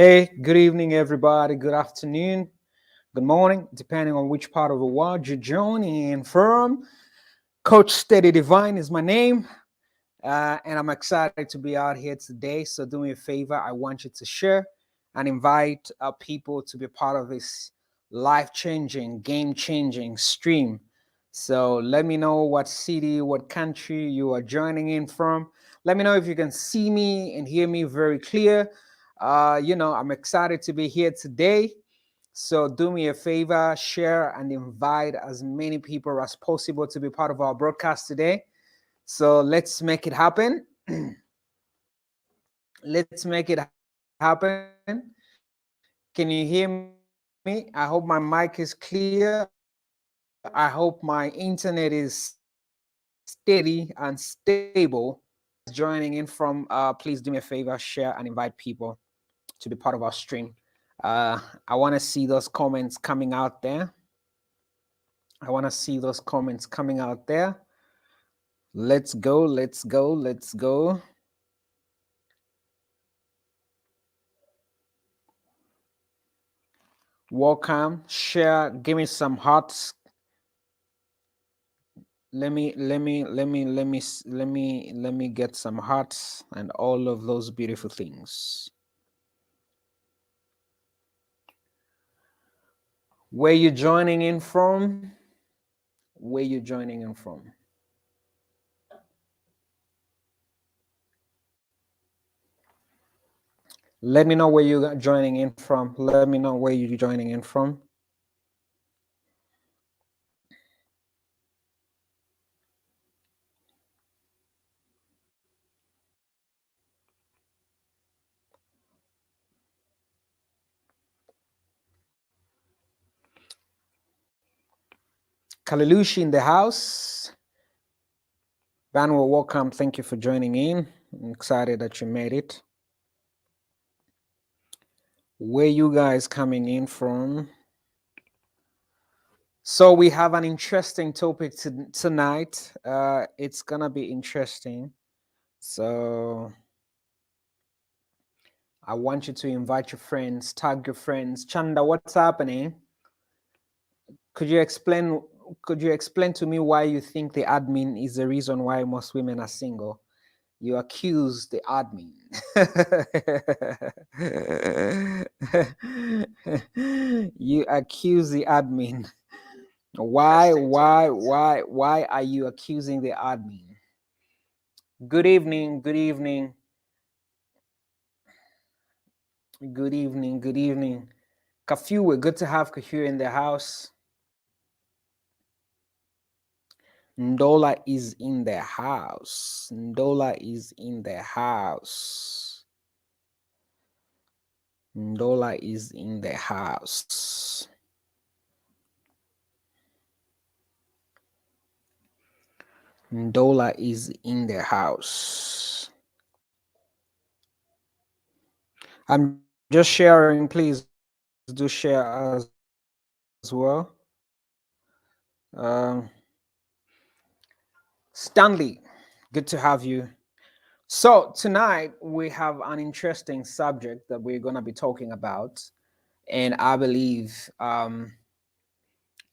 Hey, good evening, everybody. Good afternoon, good morning, depending on which part of the world you're joining in from. Coach Steady Divine is my name, and I'm excited to be out here today. So, do me a favor, I want you to share and invite people to be part of this life changing, game changing stream. So, let me know what city, what country you are joining in from. Let me know if you can see me and hear me very clear. I'm excited to be here today. So do me a favor, share and invite as many people as possible to be part of our broadcast today. So let's make it happen. Let's make it happen. Can you hear me? I hope my mic is clear. I hope my internet is steady and stable. If you guys joining in from, please do me a favor, share and invite people to be part of our stream. I want to see those comments coming out there. I want to see those comments coming out there. Let's go, let's go, let's go. Welcome, share, give me some hearts. Let me get some hearts and all of those beautiful things. Where you joining in from? Where you joining in from? Let me know where you're joining in from. Let me know where you're joining in from. Kalilushi in the house. Banwell, welcome. Thank you for joining in. I'm excited that you made it. Where you guys coming in from? So we have an interesting topic tonight. It's gonna be interesting. So I want you to invite your friends, tag your friends. Chanda, what's happening? Could you explain? Could you explain to me why you think the admin is the reason why most women are single? You accuse the admin. You accuse the admin. Why are you accusing the admin? Good evening, good evening, good evening, good evening. Kafu, we're good to have Kafu in the house. Ndola is in the house. Ndola is in the house. Ndola is in the house. Ndola is in the house. I'm just sharing. Please do share as well. Stanley, good to have you. So tonight we have an interesting subject that we're going to be talking about, and I believe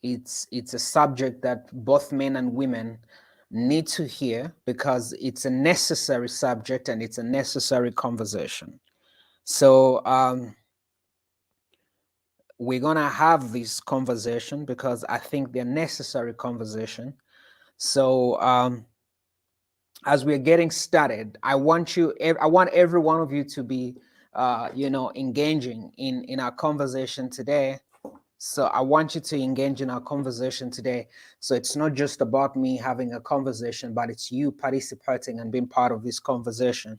it's a subject that both men and women need to hear because it's a necessary subject and it's a necessary conversation. So we're gonna have this conversation because I think they're necessary conversation. So as we're getting started, I want every one of you to be, engaging in our conversation today. So I want you to engage in our conversation today. So it's not just about me having a conversation, but it's you participating and being part of this conversation.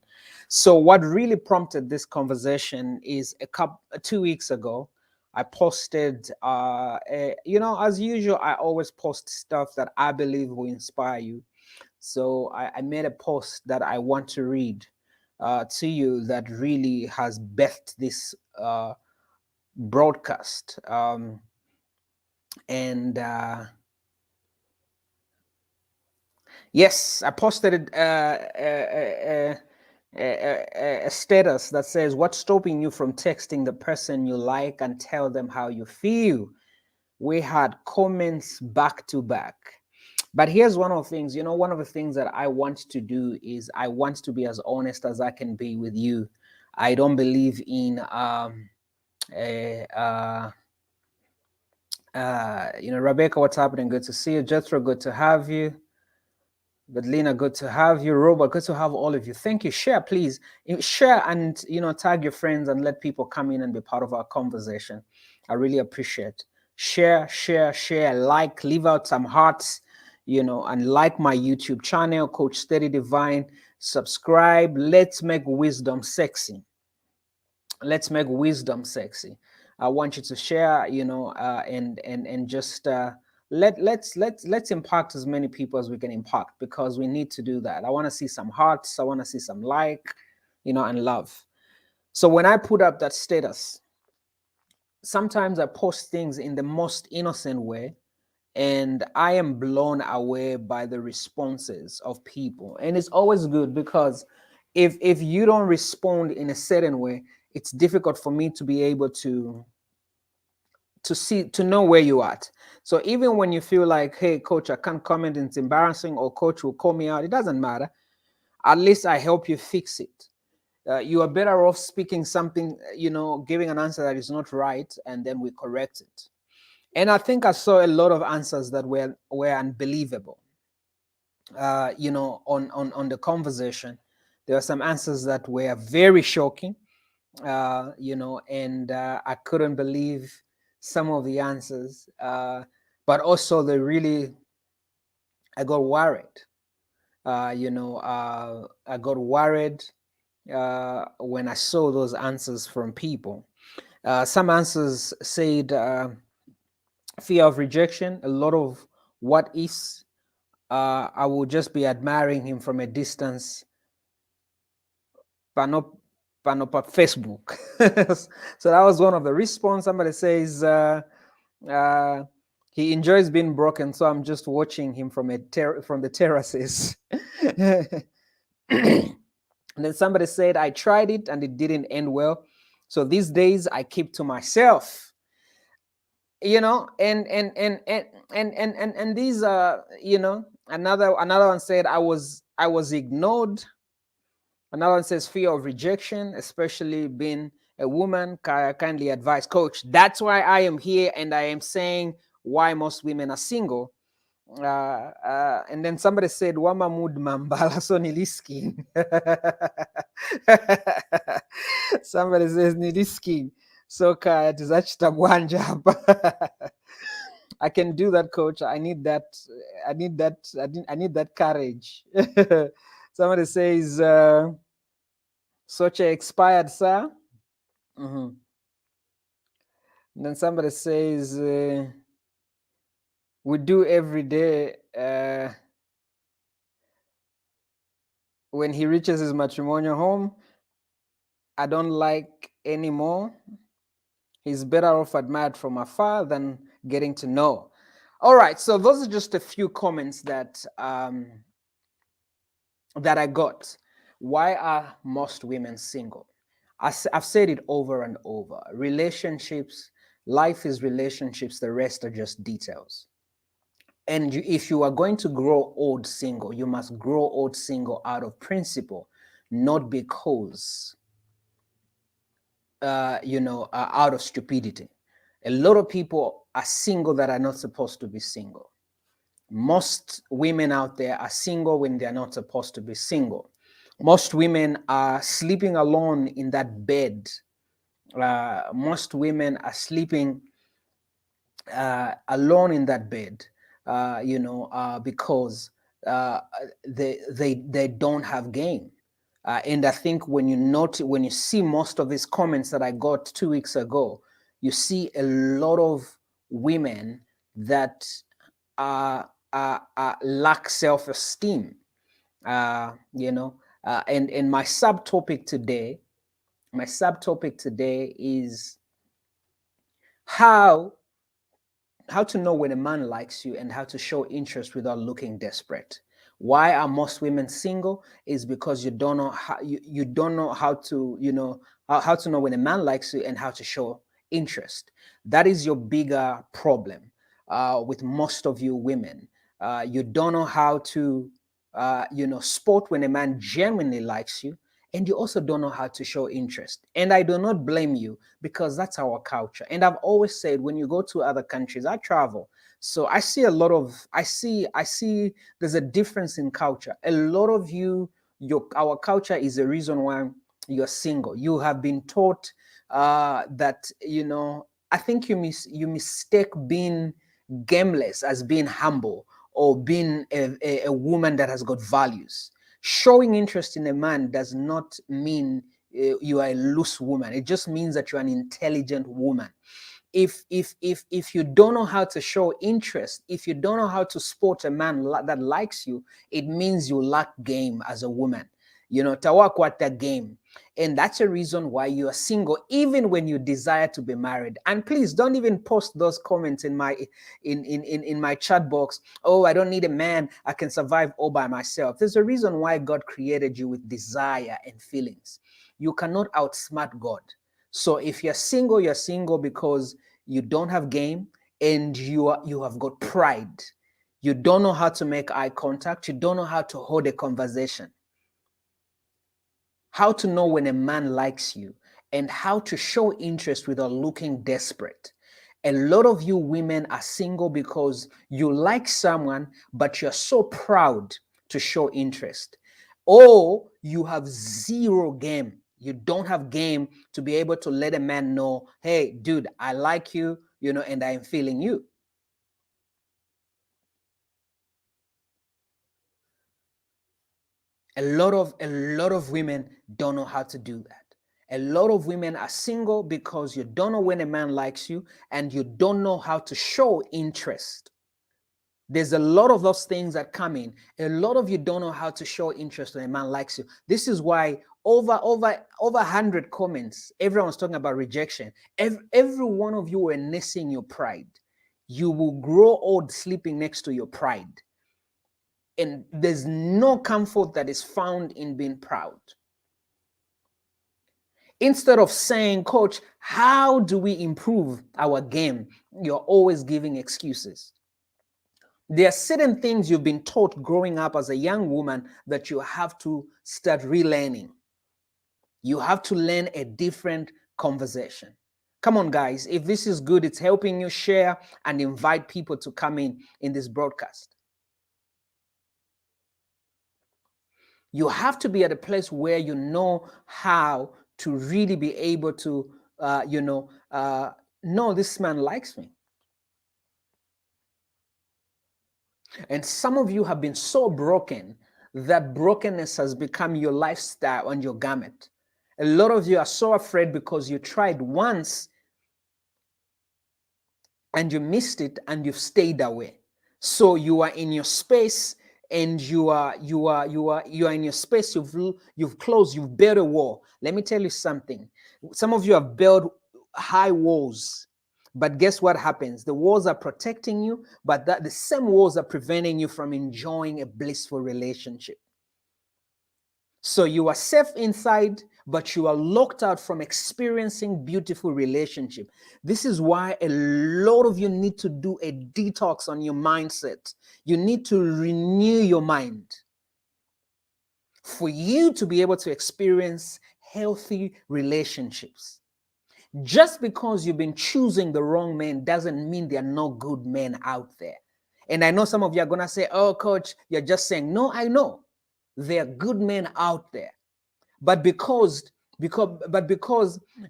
So what really prompted this conversation is 2 weeks ago, I posted, as usual, I always post stuff that I believe will inspire you. So I made a post that I want to read to you that really has birthed this broadcast. And yes, I posted it. a status that says, what's stopping you from texting the person you like and tell them how you feel? We had comments back to back. But here's one of the things, one of the things that I want to do is I want to be as honest as I can be with you. I don't believe in Rebecca, what's happening? Good to see you. Jethro, good to have you. Bedlina, good to have you. Robert, good to have all of you. Thank you. Share, please. Share and tag your friends and let people come in and be part of our conversation. I really appreciate. Share, share, share. Like, leave out some hearts, and like my YouTube channel, Coach Steady Divine. Subscribe. Let's make wisdom sexy. Let's make wisdom sexy. I want you to share, and just let's impact as many people as we can impact, because we need to do that. I want to see some hearts. I want to see some like, and love. So when I put up that status, sometimes I post things in the most innocent way, and I am blown away by the responses of people. And it's always good, because if you don't respond in a certain way, it's difficult for me to be able to know where you're at. So even when you feel like, hey, coach, I can't comment, it's embarrassing, or coach will call me out, it doesn't matter. At least I help you fix it. You are better off speaking something, giving an answer that is not right, and then we correct it. And I think I saw a lot of answers that were unbelievable. On the conversation, there were some answers that were very shocking. And I couldn't believe some of the answers. But also, I got worried. I got worried when I saw those answers from people. Some answers said fear of rejection, a lot of what ifs. I will just be admiring him from a distance, but not Facebook. So that was one of the response. Somebody says he enjoys being broken, so I'm just watching him from the terraces. And then somebody said, I tried it and it didn't end well, so these days I keep to myself. And these another one said, I was ignored. Another one says fear of rejection, especially being a woman. Kindly advise, coach. That's why I am here, and I am saying why most women are single. And then somebody said, Wama mood mambala so niliskin. Somebody says niliskin. So it is achitagwanja. I can do that, coach. I need that. I need that courage. Somebody says, such a expired, sir. Mm-hmm. And then somebody says, we do every day. When he reaches his matrimonial home, I don't like anymore. He's better off admired from afar than getting to know. All right, so those are just a few comments that that I got. Why are most women single? I've said it over and over. Relationships, life is relationships. The rest are just details. And if you are going to grow old single, you must grow old single out of principle, not because out of stupidity. A lot of people are single that are not supposed to be single. Most women out there are single when they're not supposed to be single. Most women are sleeping alone in that bed. Most women are sleeping alone in that bed, because they don't have game. And I think when you see most of these comments that I got 2 weeks ago, you see a lot of women that lack self-esteem. And my subtopic today is how to know when a man likes you and how to show interest without looking desperate. Why are most women single? Is because you don't know how you don't know how to, how to know when a man likes you and how to show interest. That is your bigger problem with most of you women. You don't know how to spot when a man genuinely likes you, and you also don't know how to show interest. And I do not blame you, because that's our culture. And I've always said, when you go to other countries, I travel, so I see a lot of I see there's a difference in culture. A lot of our culture is the reason why you're single. You have been taught that, I think you mistake being gameless as being humble, or being a woman that has got values. Showing interest in a man does not mean you are a loose woman. It just means that you're an intelligent woman. If you don't know how to show interest, if you don't know how to sport a man that likes you, it means you lack game as a woman. Tawakwata game. And that's a reason why you are single, even when you desire to be married. And please don't even post those comments in my chat box. Oh, I don't need a man, I can survive all by myself. There's a reason why God created you with desire and feelings. You cannot outsmart God. So if you're single because you don't have game, and you have got pride. You don't know how to make eye contact. You don't know how to hold a conversation. How to know when a man likes you, and how to show interest without looking desperate. A lot of you women are single because you like someone, but you're so proud to show interest. Or you have zero game. You don't have game to be able to let a man know, hey, dude, I like you, and I'm feeling you. A lot of women don't know how to do that. A lot of women are single because you don't know when a man likes you, and you don't know how to show interest. There's a lot of those things that come in. A lot of you don't know how to show interest when a man likes you. This is why over 100 comments, everyone's talking about rejection. Every one of you are nursing your pride. You will grow old sleeping next to your pride. And there's no comfort that is found in being proud. Instead of saying, Coach, how do we improve our game? You're always giving excuses. There are certain things you've been taught growing up as a young woman that you have to start relearning. You have to learn a different conversation. Come on, guys. If this is good, it's helping you, share and invite people to come in this broadcast. You have to be at a place where you know how to really be able to, no, this man likes me. And some of you have been so broken that brokenness has become your lifestyle and your garment. A lot of you are so afraid because you tried once and you missed it and you've stayed away. So you are in your space, and you are in your space. You've closed. You've built a wall. Let me tell you something. Some of you have built high walls, but guess what happens? The walls are protecting you, but the same walls are preventing you from enjoying a blissful relationship. So you are safe inside, but you are locked out from experiencing beautiful relationship. This is why a lot of you need to do a detox on your mindset. You need to renew your mind for you to be able to experience healthy relationships. Just because you've been choosing the wrong men doesn't mean there are no good men out there. And I know some of you are going to say, oh, Coach, you're just saying. No, I know there are good men out there. But because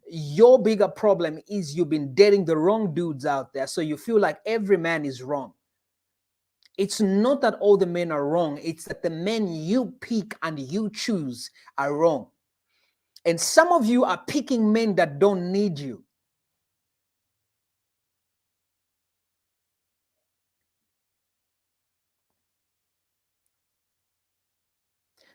your bigger problem is you've been dating the wrong dudes out there, so you feel like every man is wrong. It's not that all the men are wrong. It's that the men you pick and you choose are wrong. And some of you are picking men that don't need you.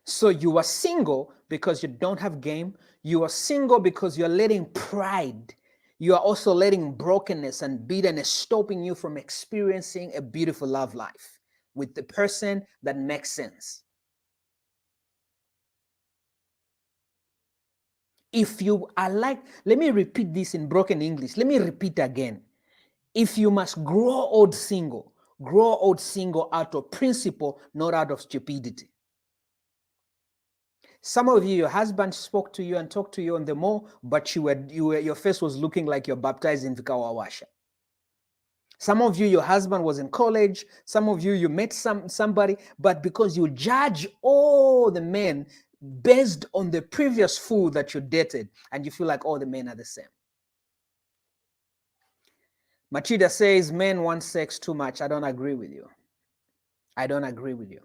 So you are single because you don't have game. You are single because you're letting pride. You are also letting brokenness and bitterness stopping you from experiencing a beautiful love life. with the person that makes sense. If you are like, let me repeat this in broken English. Let me repeat again. If you must grow old single out of principle, not out of stupidity. Some of you, your husband spoke to you and talked to you on the mall, but your face was looking like you're baptized in Vikawawasha. Some of you, your husband was in college. Some of you, you met somebody, but because you judge all the men based on the previous fool that you dated, and you feel like all the men are the same. Machida says men want sex too much. I don't agree with you. I don't agree with you.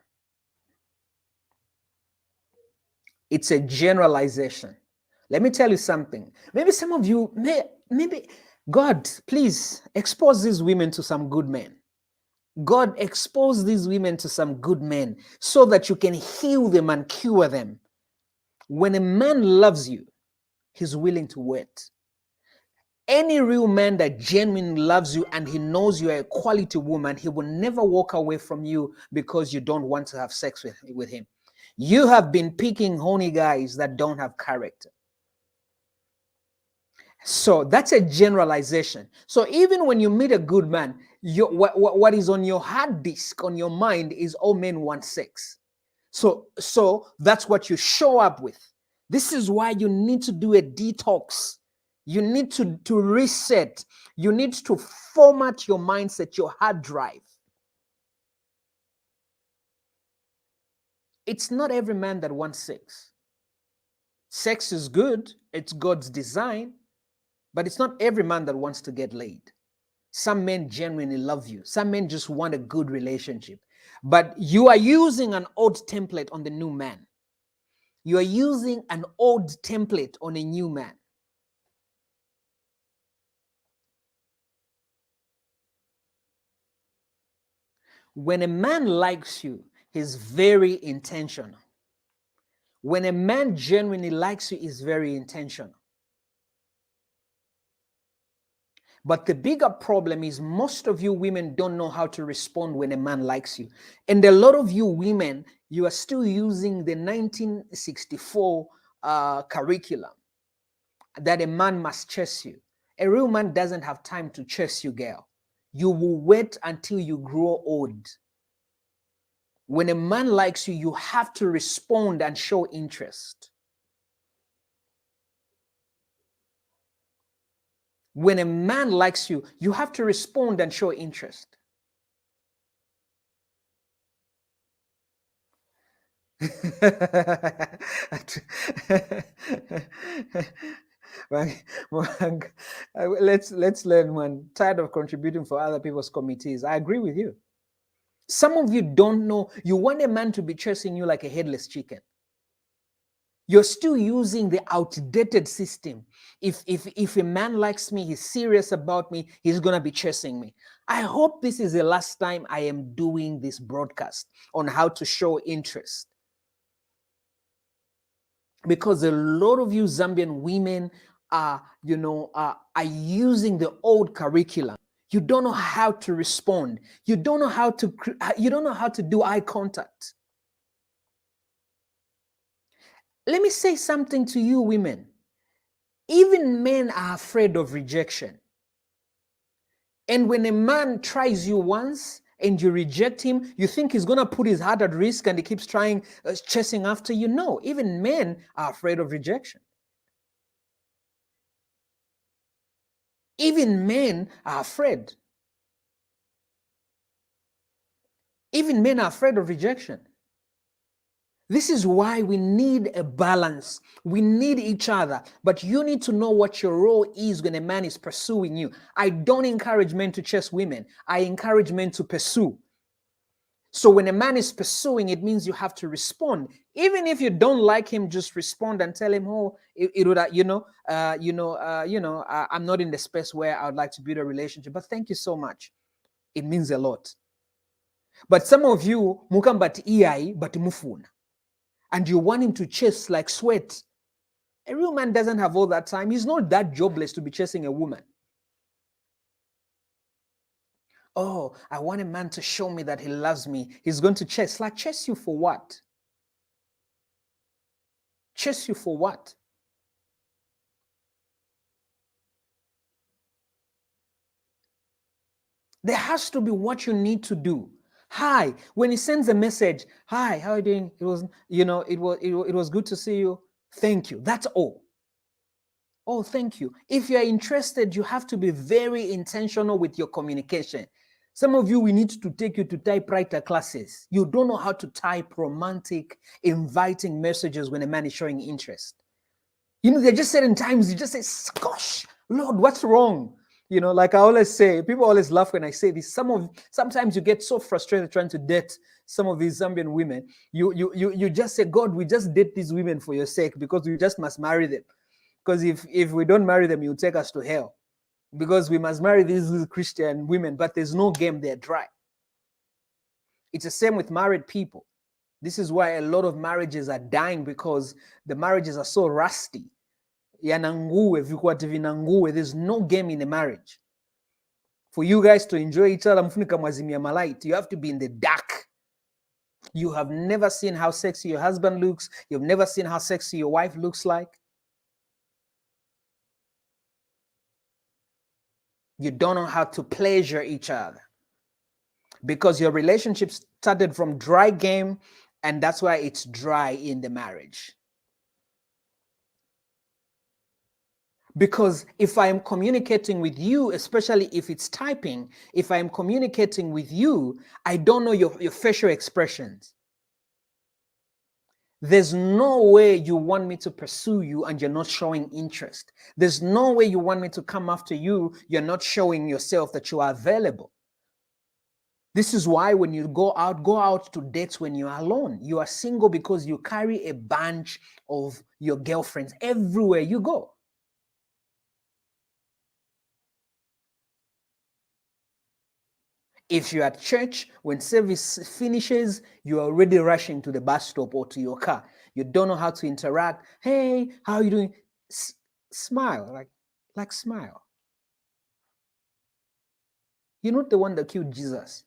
It's a generalization. Let me tell you something. Maybe some of you, maybe God, please expose these women to some good men. God, expose these women to some good men so that you can heal them and cure them. When a man loves you, he's willing to wait. Any real man that genuinely loves you and he knows you're a quality woman, he will never walk away from you because you don't want to have sex with him. You have been picking horny guys that don't have character. So that's a generalization. So even when you meet a good man, what is on your hard disk, on your mind, is all men want sex. So that's what you show up with. This is why you need to do a detox. You need to reset. You need to format your mindset, your hard drive. It's not every man that wants sex. Sex is good. It's God's design. But it's not every man that wants to get laid. Some men genuinely love you. Some men just want a good relationship. But you are using an old template on the new man. You are using an old template on a new man. When a man likes you, he's very intentional. When a man genuinely likes you, he's very intentional. But the bigger problem is most of you women don't know how to respond when a man likes you. And a lot of you women, you are still using the 1964 curriculum that a man must chase you. A real man doesn't have time to chase you, girl. You will wait until you grow old. When a man likes you, you have to respond and show interest. When a man likes you, you have to respond and show interest. Let's learn one. Tired of contributing for other people's committees. I agree with you. Some of you don't know. You want a man to be chasing you like a headless chicken. You're still using the outdated system. If a man likes me, he's serious about me, he's going to be chasing me. I hope this is the last time I am doing this broadcast on how to show interest. Because a lot of you Zambian women are using the old curriculum. You don't know how to respond. You don't know how to do eye contact. Let me say something to you women. Even men are afraid of rejection. And when a man tries you once and you reject him, you think he's going to put his heart at risk and he keeps trying, chasing after you. No, even men are afraid of rejection. Even men are afraid. Even men are afraid of rejection. This is why we need a balance. We need each other, but you need to know what your role is when a man is pursuing you. I don't encourage men to chase women. I encourage men to pursue. So when a man is pursuing, it means you have to respond. Even if you don't like him, just respond and tell him, "Oh, I'm not in the space where I would like to build a relationship, but thank you so much. It means a lot." But some of you, mukambati iyai but mufuna. And you want him to chase like sweat. A real man doesn't have all that time. He's not that jobless to be chasing a woman. Oh, I want a man to show me that he loves me. He's going to chase. Like, chase you for what? Chase you for what? There has to be what you need to do. Hi, when he sends a message, hi, how are you doing? It was, it was good to see you. Thank you. That's all. Oh, thank you. If you're interested, you have to be very intentional with your communication. Some of you, we need to take you to typewriter classes. You don't know how to type romantic, inviting messages when a man is showing interest. There are just certain times you just say, gosh, Lord, what's wrong? Like I always say, people always laugh when I say this. Sometimes you get so frustrated trying to date some of these Zambian women. You just say, God, we just date these women for your sake because we just must marry them. Because if we don't marry them, you'll take us to hell. Because we must marry these Christian women, but there's no game, they're dry. It's the same with married people. This is why a lot of marriages are dying, because the marriages are so rusty. There's no game in the marriage. For you guys to enjoy each other, you have to be in the dark. You have never seen how sexy your husband looks. You've never seen how sexy your wife looks like. You don't know how to pleasure each other because your relationship started from dry game, and that's why it's dry in the marriage. Because if I am communicating with you, especially if it's typing, if I am communicating with you, I don't know your facial expressions. There's no way you want me to pursue you and you're not showing interest. There's no way you want me to come after you, you're not showing yourself that you are available. This is why when you go out to dates when you are alone. You are single because you carry a bunch of your girlfriends everywhere you go. If you're at church, when service finishes, you're already rushing to the bus stop or to your car. You don't know how to interact. Hey, how are you doing? Smile, like smile. You're not the one that killed Jesus.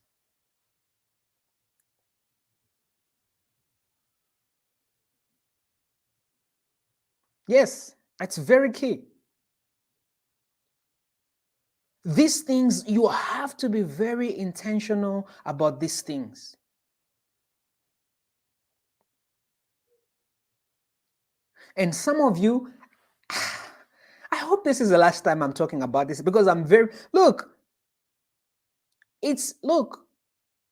Yes, that's very key. These things, you have to be very intentional about these things. And some of you, I hope this is the last time I'm talking about this, because look,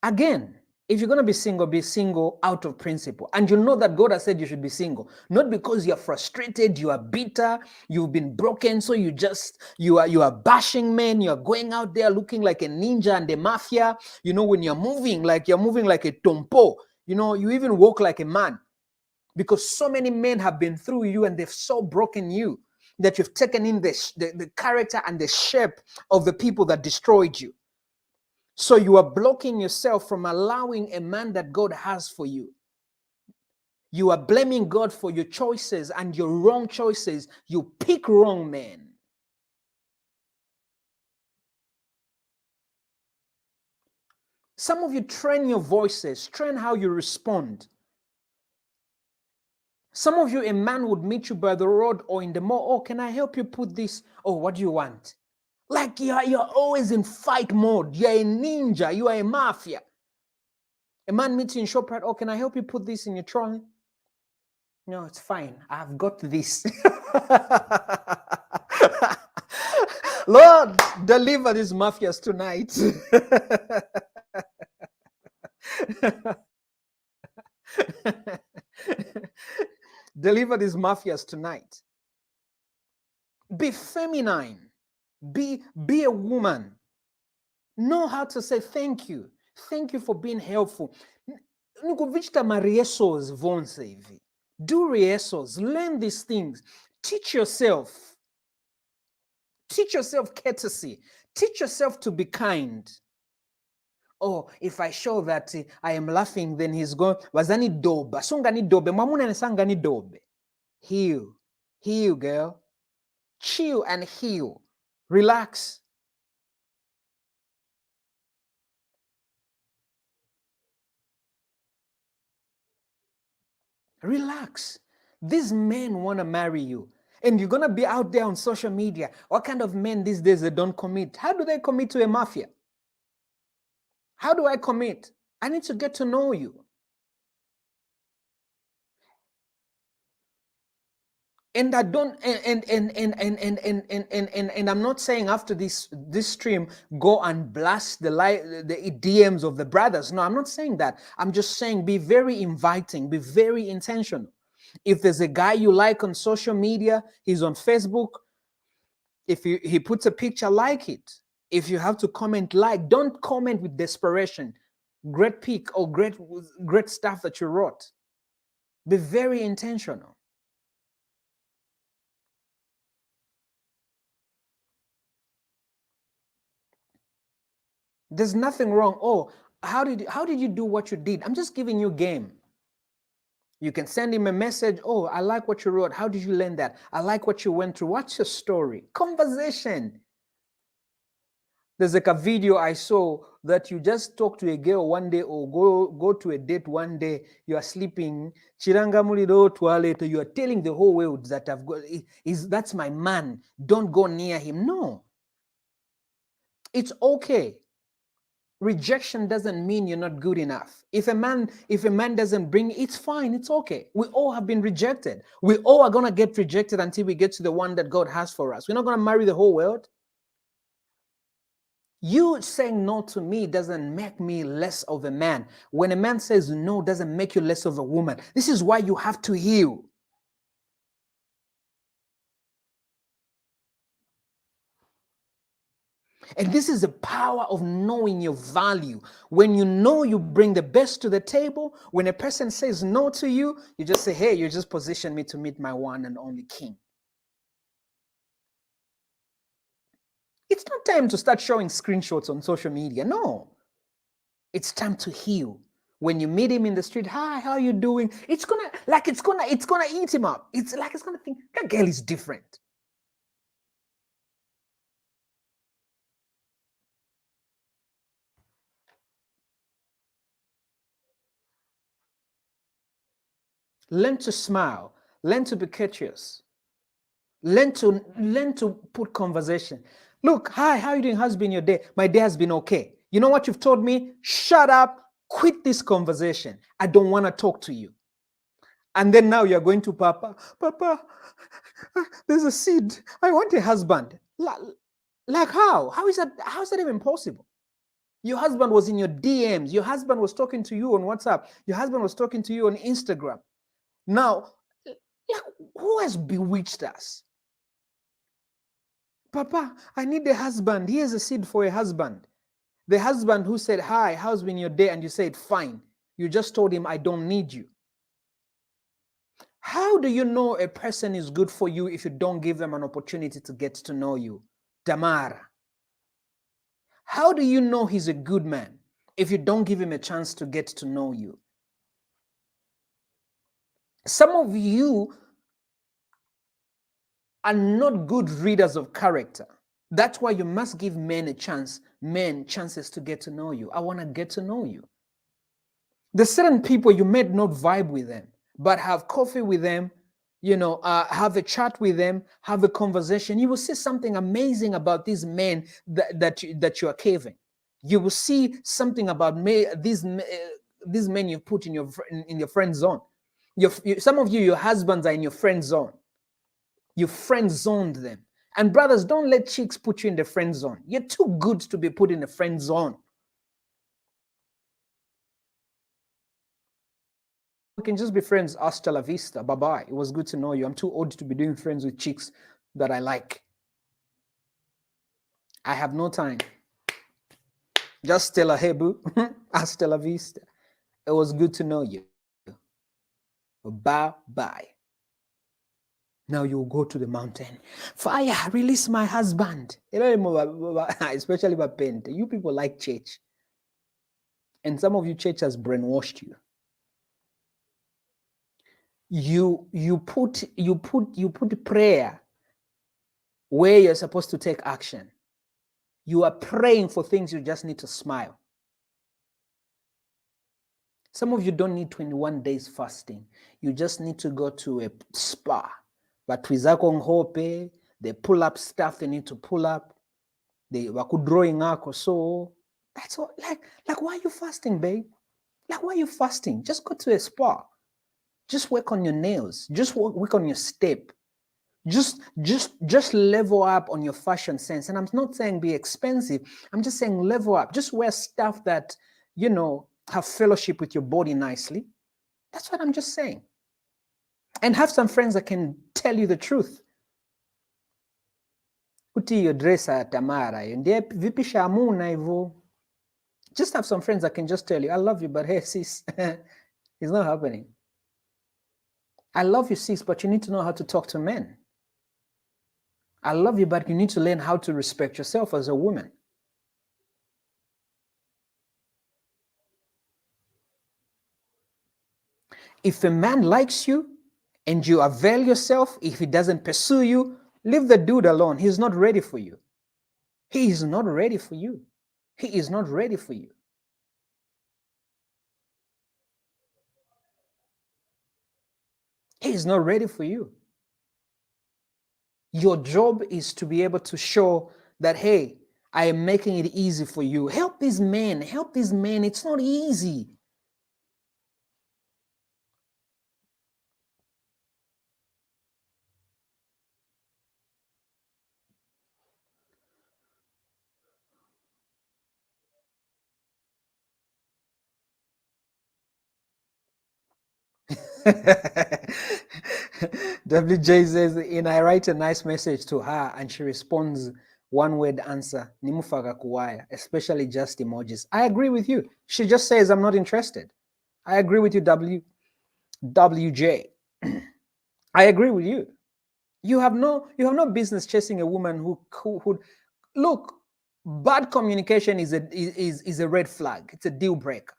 again, if you're going to be single out of principle. And you know that God has said you should be single, not because you're frustrated, you are bitter, you've been broken, so you are bashing men, you're going out there looking like a ninja and the mafia. When you're moving like a tompo, you even walk like a man, because so many men have been through you and they've so broken you that you've taken in the character and the shape of the people that destroyed you. So you are blocking yourself from allowing a man that God has for you. You are blaming God for your choices and your wrong choices. You pick wrong men. Some of you train your voices, train how you respond. Some of you, a man would meet you by the road or in the mall. Oh, can I help you put this? Oh, what do you want? Like you're always in fight mode. You're a ninja. You are a mafia. A man meets you in ShopRite. Oh, can I help you put this in your trolley? No, it's fine. I've got this. Lord, deliver these mafias tonight. Deliver these mafias tonight. Be feminine. Be a woman. Know how to say thank you. Thank you for being helpful. Do rehearsals. Learn these things. Teach yourself. Teach yourself courtesy. Teach yourself to be kind. Oh, if I show that I am laughing, then he's going, wazani doba. Sungani dobe. Mamuna sangani dobe. Heal. Heal, girl. Chill and heal. Relax. Relax. These men want to marry you. And you're going to be out there on social media. What kind of men these days they don't commit? How do they commit to a mafia? How do I commit? I need to get to know you. And I don't and I'm not saying after this stream go and blast the DMs of the brothers. No, I'm not saying that. I'm just saying be very inviting, be very intentional. If there's a guy you like on social media, he's on Facebook, if he puts a picture, like it. If you have to comment, like. Don't comment with desperation. Great pic or great stuff that you wrote. Be very intentional. There's nothing wrong. Oh, how did you do what you did? I'm just giving you game. You can send him a message. Oh, I like what you wrote. How did you learn that? I like what you went through. What's your story? Conversation. There's like a video I saw that you just talk to a girl one day or go to a date one day. You are sleeping. Chiranga muliro toilet. You are telling the whole world that I've got that's my man. Don't go near him. No. It's okay. Rejection doesn't mean you're not good enough. If a man doesn't bring, it's fine. It's okay. We all have been rejected. We all are gonna get rejected until we get to the one that God has for us. We're not gonna marry the whole world. You saying no to me doesn't make me less of a man. When a man says no, doesn't make you less of a woman. This is why you have to heal. And this is the power of knowing your value. When you know you bring the best to the table, when a person says no to you, you just say, hey, you just position me to meet my one and only king. It's not time to start showing screenshots on social media. No. It's time to heal. When you meet him in the street, hi, how are you doing? It's gonna eat him up. It's gonna think that girl is different. Learn to smile. Learn to be courteous. Learn to put conversation. Look, hi, how are you doing? How's been your day? My day has been okay. You know what you've told me? Shut up. Quit this conversation. I don't want to talk to you. And then now you're going to Papa. Papa, there's a seed. I want a husband. Like how? How is that even possible? Your husband was in your DMs. Your husband was talking to you on WhatsApp. Your husband was talking to you on Instagram. Now, like, who has bewitched us? Papa, I need a husband. Here's a seed for a husband. The husband who said, hi, how's been your day? And you said, fine. You just told him, I don't need you. How do you know a person is good for you if you don't give them an opportunity to get to know you? Tamara. How do you know he's a good man if you don't give him a chance to get to know you? Some of you are not good readers of character. That's why you must give men chances to get to know you. I want to get to know you. There's certain people you may not vibe with them, but have coffee with them, have a chat with them, have a conversation. You will see something amazing about these men that you are caving. You will see something about these men you put in your friend zone. Some of you, your husbands are in your friend zone. You friend zoned them. And brothers, don't let chicks put you in the friend zone. You're too good to be put in the friend zone. We can just be friends. Hasta la vista. Bye-bye. It was good to know you. I'm too old to be doing friends with chicks that I like. I have no time. Just tell her, hey, boo. Hasta la vista. It was good to know you. Bye-bye. Now you go to the mountain. Fire, release my husband. Especially Bapente. You people like church. And some of you, church has brainwashed you. You put prayer where you're supposed to take action. You are praying for things you just need to smile. Some of you don't need 21 days fasting. You just need to go to a spa. But hope, they pull up stuff they need to pull up. They were drawing ako. So that's all. Like, why are you fasting, babe? Like, why are you fasting? Just go to a spa. Just work on your nails. Just work on your step. Just level up on your fashion sense. And I'm not saying be expensive. I'm just saying level up. Just wear stuff that, have fellowship with your body nicely. That's what I'm just saying. And have some friends that can tell you the truth. Uti your dresser Tamara. Just have some friends that can just tell you, I love you, but hey, sis, it's not happening. I love you, sis, but you need to know how to talk to men. I love you, but you need to learn how to respect yourself as a woman. If a man likes you and you avail yourself, if he doesn't pursue you, leave the dude alone. He's not ready for you. He is not ready for you. He is not ready for you. He is not ready for you. Your job is to be able to show that, hey, I am making it easy for you. Help these men. Help these men. It's not easy. WJ says, and I write a nice message to her and she responds one word answer, nimufaga kuwaya, especially just emojis. I agree with you. She just says, I'm not interested. I agree with you, WJ. I agree with you. You have no business chasing a woman who look, bad communication is a red flag. It's a deal breaker.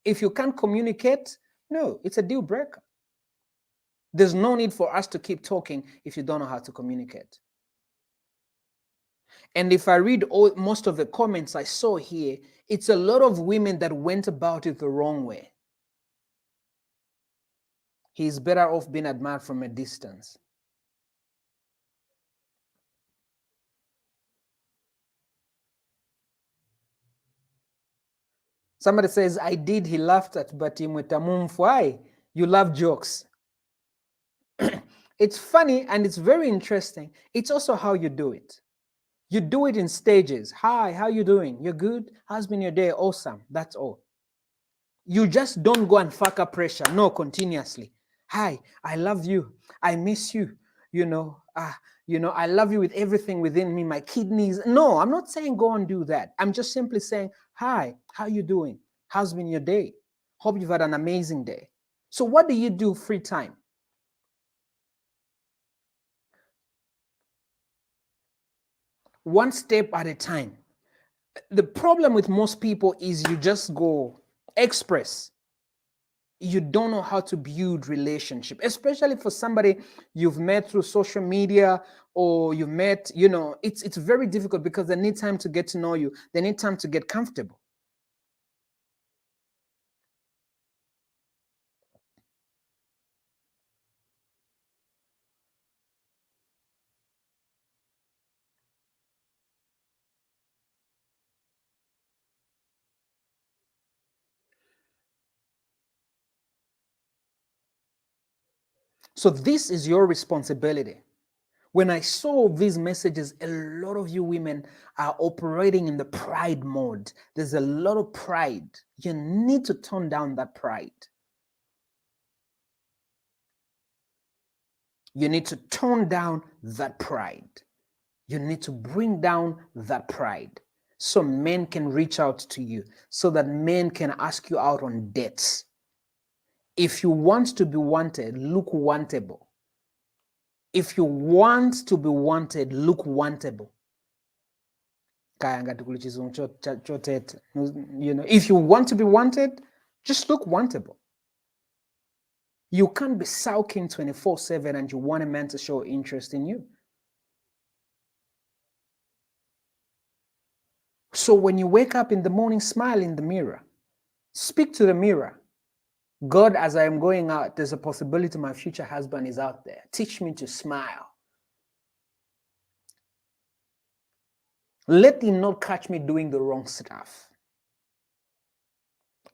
If you can't communicate, no, it's a deal breaker. There's no need for us to keep talking if you don't know how to communicate. And if I read most of the comments I saw here, it's a lot of women that went about it the wrong way. He's better off being admired from a distance. Somebody says, I did, he laughed at, but why? You love jokes. It's funny and it's very interesting. It's also how you do it. You do it in stages. Hi, how you doing? You're good? How's been your day? Awesome. That's all. You just don't go and fuck up pressure. No, continuously. Hi, I love you. I miss you. I love you with everything within me, my kidneys. No, I'm not saying go and do that. I'm just simply saying, hi, how you doing? How's been your day? Hope you've had an amazing day. So what do you do free time? One step at a time. The problem with most people is you just go express. You don't know how to build relationship, especially for somebody you've met through social media or you met, it's very difficult because they need time to get to know you. They need time to get comfortable. So this is your responsibility. When I saw these messages, a lot of you women are operating in the pride mode. There's a lot of pride. You need to tone down that pride. You need to tone down that pride. You need to bring down that pride so men can reach out to you, so that men can ask you out on dates. If you want to be wanted, look wantable. If you want to be wanted, look wantable. If you want to be wanted, just look wantable. You can't be sulking 24/7 and you want a man to show interest in you. So when you wake up in the morning, smile in the mirror. Speak to the mirror. God, as I am going out, there's a possibility my future husband is out there. Teach me to smile. Let him not catch me doing the wrong stuff.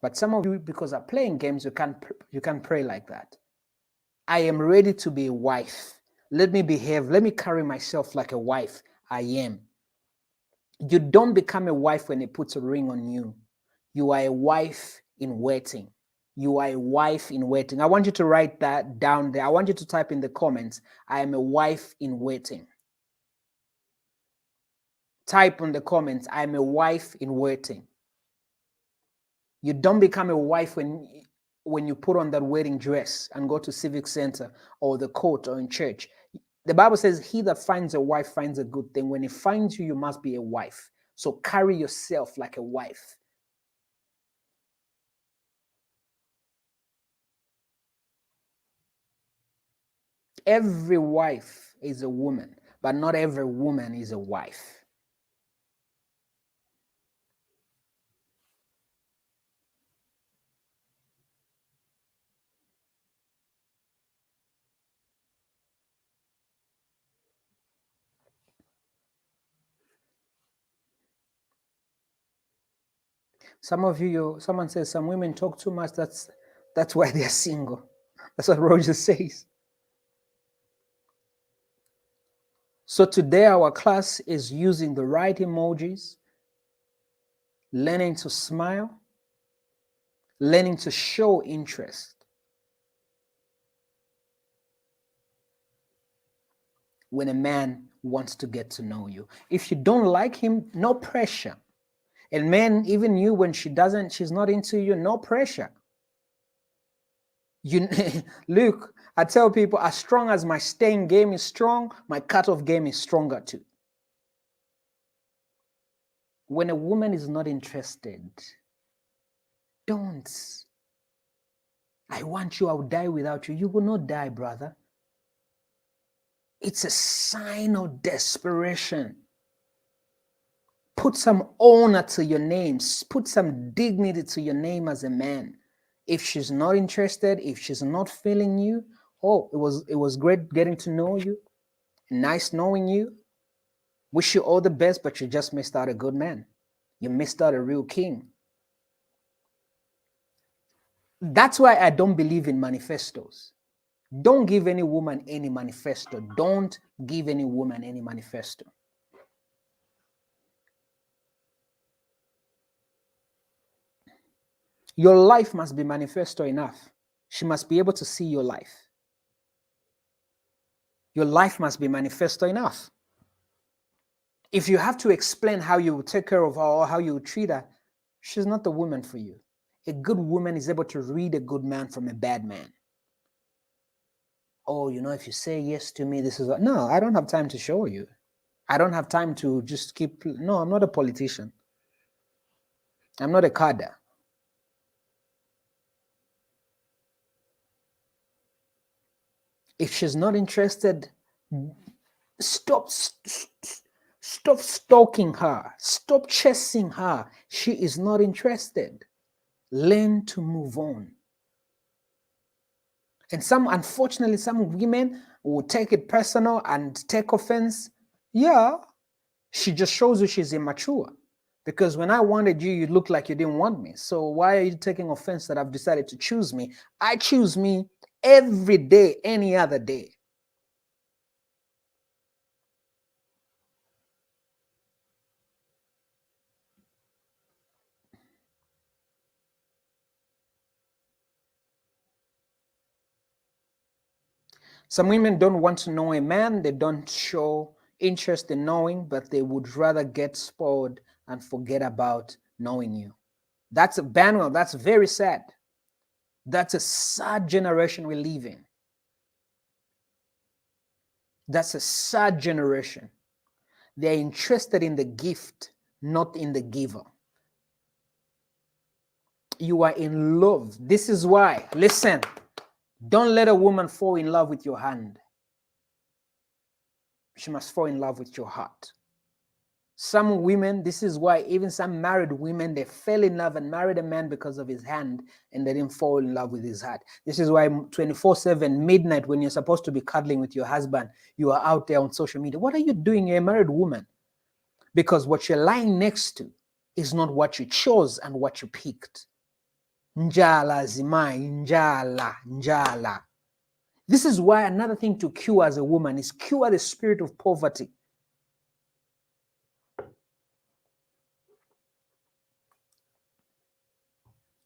But some of you, because are playing games, you can't pray like that. I am ready to be a wife. Let me behave. Let me carry myself like a wife. I am. You don't become a wife when he puts a ring on you. You are a wife in waiting. You are a wife in waiting. I want you to write that down there. I want you to type in the comments, I am a wife in waiting. Type in the comments, I am a wife in waiting. You don't become a wife when you put on that wedding dress and go to civic center or the court or in church. The Bible says, he that finds a wife finds a good thing. When he finds you, you must be a wife. So carry yourself like a wife. Every wife is a woman, but not every woman is a wife. Some of you, someone says some women talk too much. That's why they're single. That's what Roger says. So today our class is using the right emojis, learning to smile, learning to show interest. When a man wants to get to know you. If you don't like him, no pressure. And men, even you, when she's not into you, no pressure. You look, I tell people, as strong as my staying game is strong, my cutoff game is stronger too. When a woman is not interested, don't. I want you, I will die without you. You will not die, brother. It's a sign of desperation. Put some honor to your name. Put some dignity to your name as a man. If she's not interested, if she's not feeling you, oh, it was great getting to know you. Nice knowing you. Wish you all the best, but you just missed out a good man. You missed out a real king. That's why I don't believe in manifestos. Don't give any woman any manifesto. Don't give any woman any manifesto. Your life must be manifesto enough. She must be able to see your life. Your life must be manifesto enough. If you have to explain how you will take care of her or how you will treat her, she's not the woman for you. A good woman is able to read a good man from a bad man. Oh, you know, if you say yes to me, this is what... No, I don't have time to show you. I don't have time to just keep... No, I'm not a politician. I'm not a cadre. If she's not interested, stop stalking her. Stop chasing her. She is not interested. Learn to move on. And unfortunately, some women will take it personal and take offense. Yeah, she just shows you she's immature. Because when I wanted you, you looked like you didn't want me. So why are you taking offense that I've decided to choose me? I choose me every day, any other day. Some women don't want to know a man. They don't show interest in knowing, but they would rather get spoiled and forget about knowing you. That's a Banuel. That's very sad. That's a sad generation we live in. That's a sad generation. They're interested in the gift, not in the giver. You are in love. This is why, listen, don't let a woman fall in love with your hand. She must fall in love with your heart. Some women, this is why even some married women, they fell in love and married a man because of his hand, and they didn't fall in love with his heart. This is why 24/7, midnight, when you're supposed to be cuddling with your husband, you are out there on social media. What are you doing? You're a married woman. Because what you're lying next to is not what you chose and what you picked. Njala zimai, njala, njala. This is why another thing to cure as a woman is cure the spirit of poverty.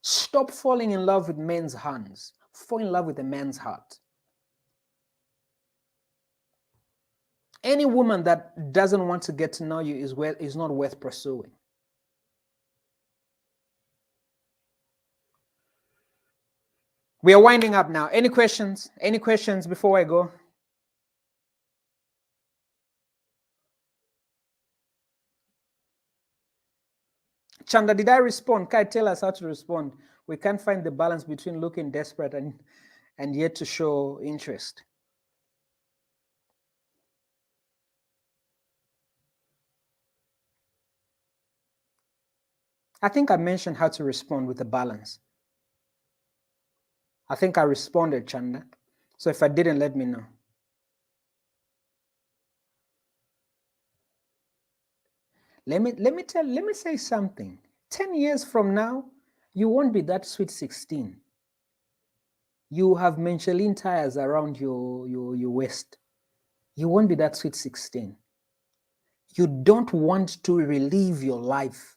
Stop falling in love with men's hands. Fall in love with a man's heart. Any woman that doesn't want to get to know you is not worth pursuing. We are winding up now. Any questions? Any questions before I go? Chanda, did I respond? Kai, tell us how to respond. We can't find the balance between looking desperate and yet to show interest. I think I mentioned how to respond with a balance. I think I responded, Chanda. So if I didn't, let me know. Let me say something. 10 years from now, you won't be that sweet 16. You have Michelin tires around your waist. You won't be that sweet 16. You don't want to relive your life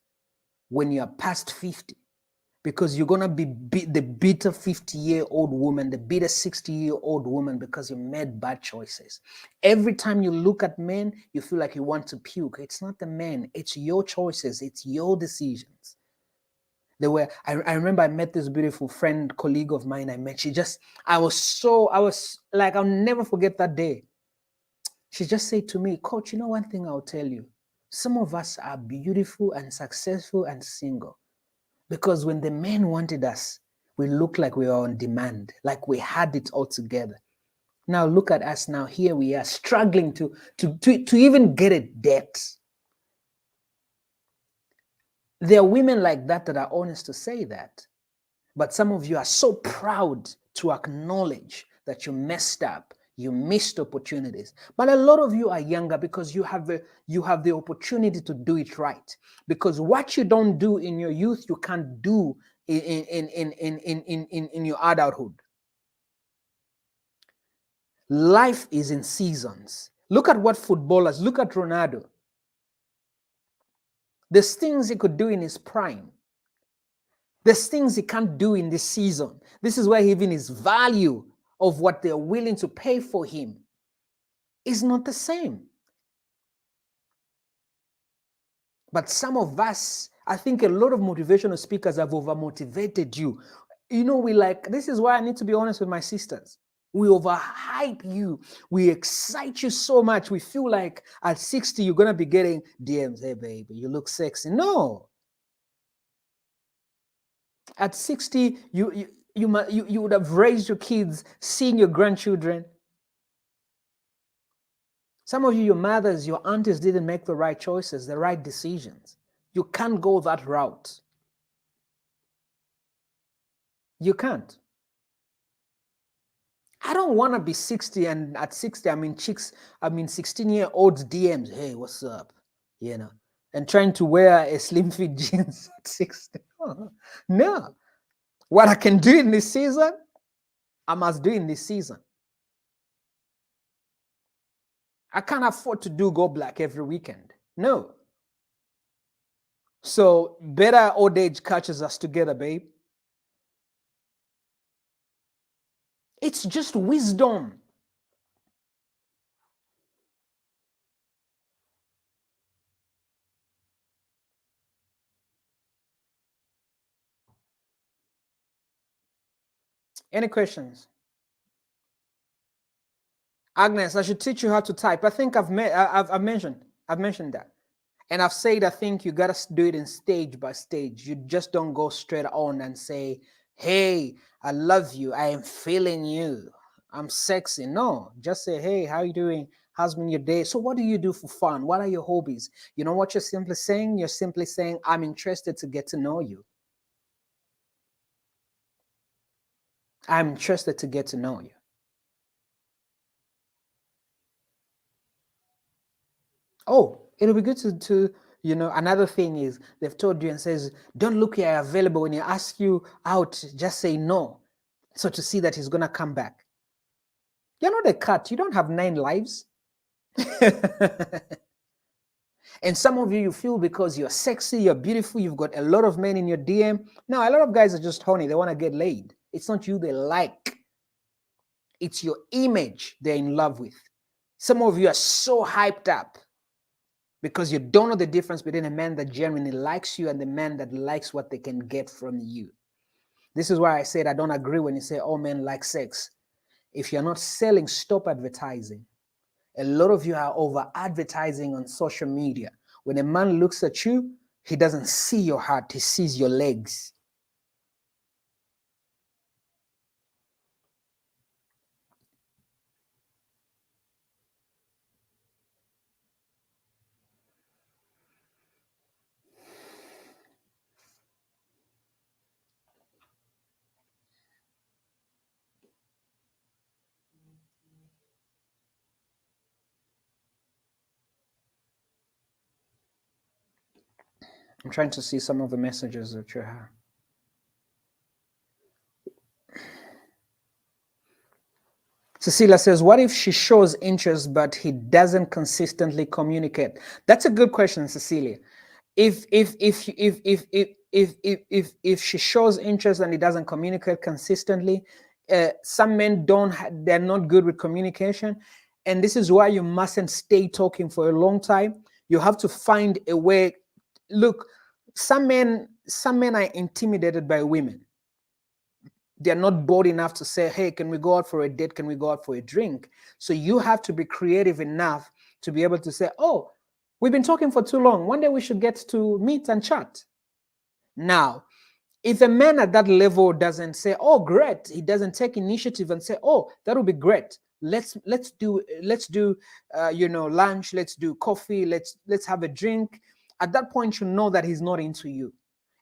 when you're past 50, because you're going to be the bitter 50-year-old woman, the bitter 60-year-old woman, because you made bad choices. Every time you look at men, you feel like you want to puke. It's not the men, it's your choices, it's your decisions. I remember I met this beautiful friend, colleague of mine I met. I was like, I'll never forget that day. She just said to me, Coach, you know one thing I'll tell you? Some of us are beautiful and successful and single. Because when the men wanted us, we looked like we were on demand, like we had it all together. Now look at us now. Here we are struggling to even get a debt. There are women like that are honest to say that. But some of you are so proud to acknowledge that you messed up, you missed opportunities. But a lot of you are younger because you have the opportunity to do it right. Because what you don't do in your youth, you can't do in your adulthood. Life is in seasons. Look at what footballers, look at Ronaldo. There's things he could do in his prime. There's things he can't do in this season. This is why even his value of what they're willing to pay for him is not the same. But some of us, I think a lot of motivational speakers have over-motivated you. You know, this is why I need to be honest with my sisters. We overhype you. We excite you so much. We feel like at 60, you're going to be getting DMs. Hey, baby, you look sexy. No. At 60, you would have raised your kids, seeing your grandchildren. Some of you, your mothers, your aunties didn't make the right choices, the right decisions. You can't go that route. You can't. I don't want to be 60 and at 60, I mean 16-year-olds DMs. Hey, what's up? You know, and trying to wear a slim fit jeans at 60. No. What I can do in this season, I must do in this season. I can't afford to do Go Black every weekend. No. So better old age catches us together, babe. It's just wisdom. Any questions? Agnes, I should teach you how to type. I think I've mentioned that. And I've said, I think you got to do it in stage by stage. You just don't go straight on and say, hey, I love you. I am feeling you. I'm sexy. No, just say, hey, how you doing? How's been your day? So what do you do for fun? What are your hobbies? You know what you're simply saying? You're simply saying, I'm interested to get to know you. I'm interested to get to know you. Oh, it'll be good to another thing is they've told you and says, don't look here available. When he asks you out, just say no. So to see that he's gonna come back. You're not a cat. You don't have 9 lives. And some of you feel because you're sexy, you're beautiful, you've got a lot of men in your DM. No, a lot of guys are just horny. They want to get laid. It's not you they like. It's your image they're in love with. Some of you are so hyped up because you don't know the difference between a man that genuinely likes you and the man that likes what they can get from you. This is why I said I don't agree when you say all men like sex. If you're not selling, stop advertising. A lot of you are over advertising on social media. When a man looks at you, he doesn't see your heart, he sees your legs. I'm trying to see some of the messages that you have. Cecilia says, what if she shows interest but he doesn't consistently communicate? That's a good question, Cecilia. If she shows interest and he doesn't communicate consistently, some men they're not good with communication, and this is why you mustn't stay talking for a long time. You have to find a way. Look, some men are intimidated by women. They're not bold enough to say, hey, can we go out for a date? Can we go out for a drink? So you have to be creative enough to be able to say, oh, we've been talking for too long. One day we should get to meet and chat. Now, if a man at that level doesn't say, oh, great, he doesn't take initiative and say, oh, that would be great. Let's do lunch, let's do coffee, let's have a drink. At that point, you know that he's not into you.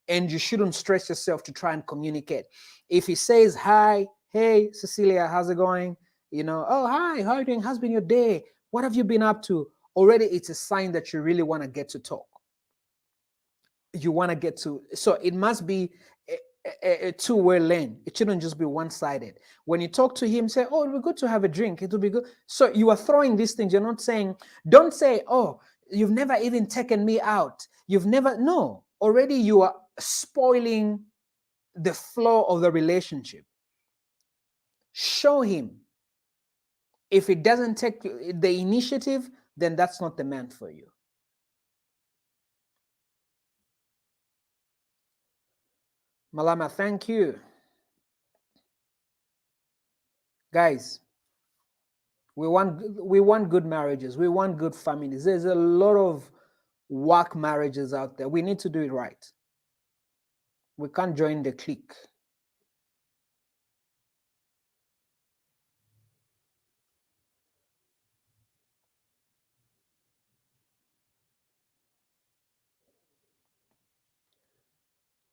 And you shouldn't stress yourself to try and communicate. If he says, hi, hey, Cecilia, how's it going? Oh, hi, how are you doing? How's been your day? What have you been up to? Already, it's a sign that you really want to get to talk. You want to get to, so it must be a two-way lane. It shouldn't just be one-sided. When you talk to him, say, oh, it would be good to have a drink. It would be good. So you are throwing these things. You're not saying, don't say, oh, you've never even taken me out. You've never, no. Already you are spoiling the flow of the relationship. Show him. If it doesn't take the initiative, then that's not the man for you. Malama, thank you. Guys, we want good marriages. We want good families. There's a lot of work marriages out there. We need to do it right. We can't join the clique.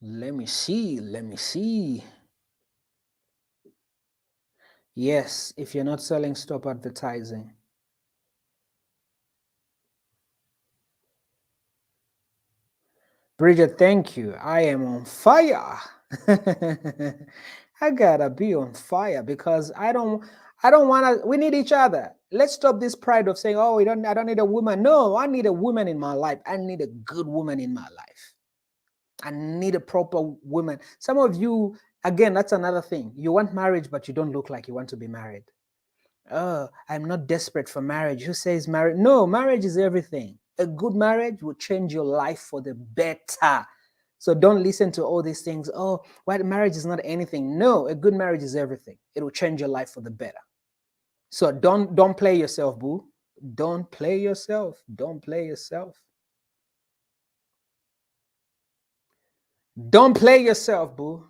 Let me see. Let me see. Yes, if you're not selling, stop advertising. Bridget, thank you. I am on fire. I gotta be on fire because I don't want to. We need each other. Let's stop this pride of saying, oh, I don't need a woman. No, I need a woman in my life. I need a good woman in my life. I need a proper woman. Some of you, again, that's another thing. You want marriage, but you don't look like you want to be married. Oh, I'm not desperate for marriage. Who says marriage? No, marriage is everything. A good marriage will change your life for the better. So don't listen to all these things. Oh, why marriage is not anything. No, a good marriage is everything. It will change your life for the better. So don't play yourself, boo. Don't play yourself. Don't play yourself. Don't play yourself, boo.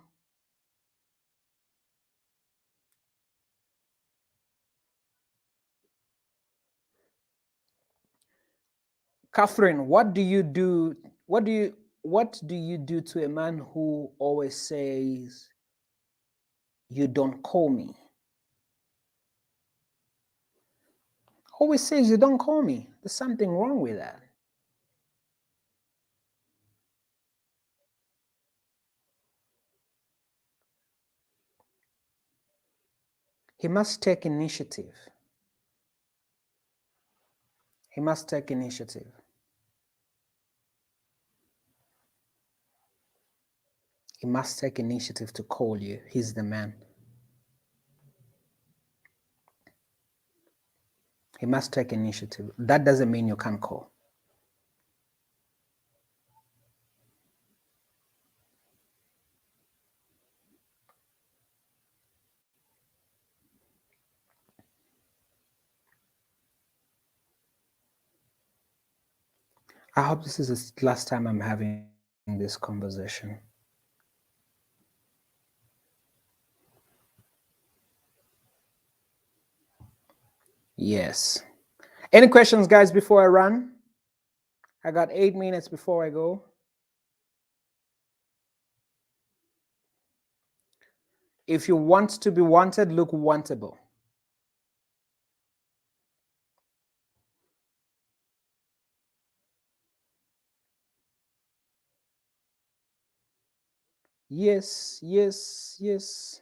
Catherine, what do you do? What do you do to a man who always says, "You don't call me"? Always says, "You don't call me." There's something wrong with that. He must take initiative. He must take initiative. He must take initiative to call you. He's the man. He must take initiative. That doesn't mean you can't call. I hope this is the last time I'm having this conversation. Yes. Any questions, guys, before I run? I got 8 minutes before I go. If you want to be wanted, look wantable. Yes, yes, yes.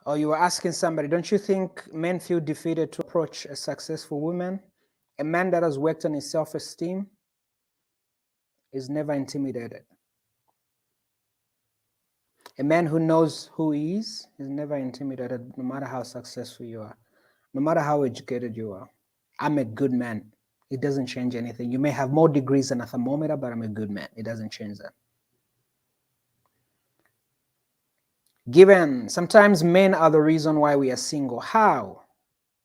Or you were asking somebody, don't you think men feel defeated to approach a successful woman? A man that has worked on his self-esteem is never intimidated. A man who knows who he is never intimidated, no matter how successful you are, no matter how educated you are. I'm a good man. It doesn't change anything. You may have more degrees than a thermometer, but I'm a good man. It doesn't change that. Given, sometimes men are the reason why we are single. How?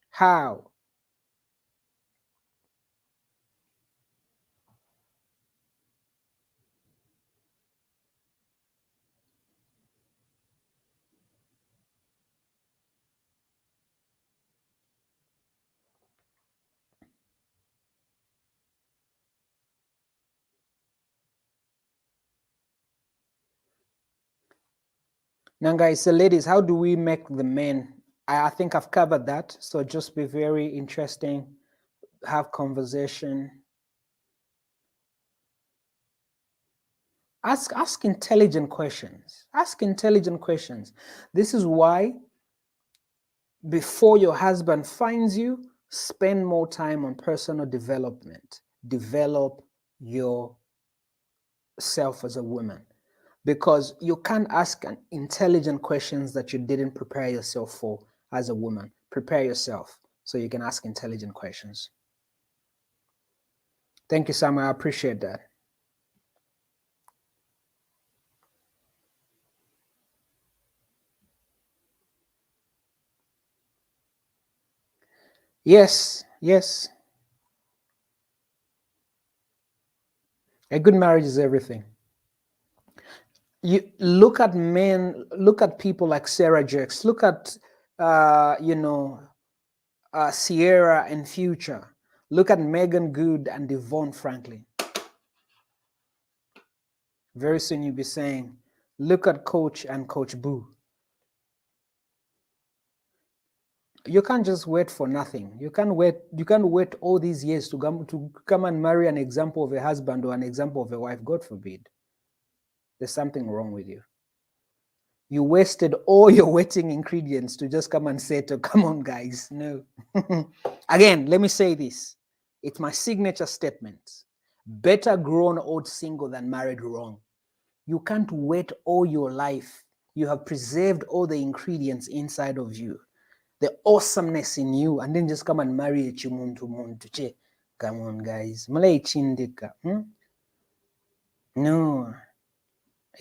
How? Now, guys, so ladies, how do we make the men? I think I've covered that. So just be very interesting, have conversation. Ask intelligent questions. Ask intelligent questions. This is why before your husband finds you, spend more time on personal development. Develop yourself as a woman, because you can't ask intelligent questions that you didn't prepare yourself for as a woman. Prepare yourself so you can ask intelligent questions. Thank you, Samuel. I appreciate that. Yes, yes. A good marriage is everything. You look at men, look at people like Sarah Jakes, look at Sierra and Future. Look at Megan Good and Devon Franklin. Very soon you'll be saying, look at Coach and Coach Boo. You can't just wait for nothing. You can't wait all these years to come and marry an example of a husband or an example of a wife. God forbid. There's something wrong with you. You wasted all your wedding ingredients to just come and say to, come on, guys. No. Again, let me say this. It's my signature statement. Better grown old single than married wrong. You can't wait all your life. You have preserved all the ingredients inside of you, the awesomeness in you, and then just come and marry a chimuntu. Come on, guys. Malay chindika. No.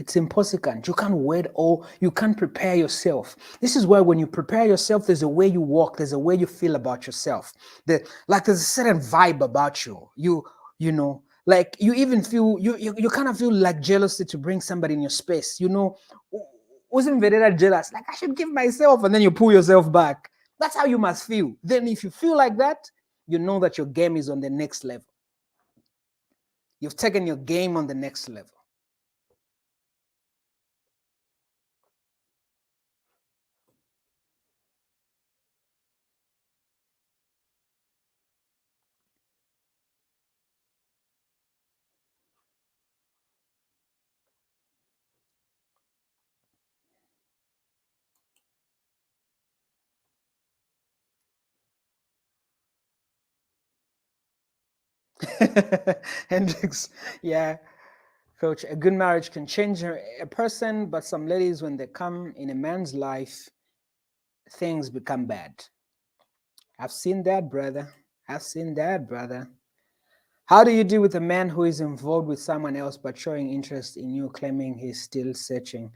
It's impossible. You can't wait or you can't prepare yourself. This is why when you prepare yourself, there's a way you walk, there's a way you feel about yourself. There's a certain vibe about you. You know, Like you even feel you kind of feel like jealousy to bring somebody in your space. Wasn't very that jealous. Like I should give myself, and then you pull yourself back. That's how you must feel. Then if you feel like that, you know that your game is on the next level. You've taken your game on the next level. Hendrix, yeah, coach, a good marriage can change a person, but some ladies, when they come in a man's life, things become bad. I've seen that, brother. I've seen that, brother. How do you deal with a man who is involved with someone else but showing interest in you, claiming he's still searching?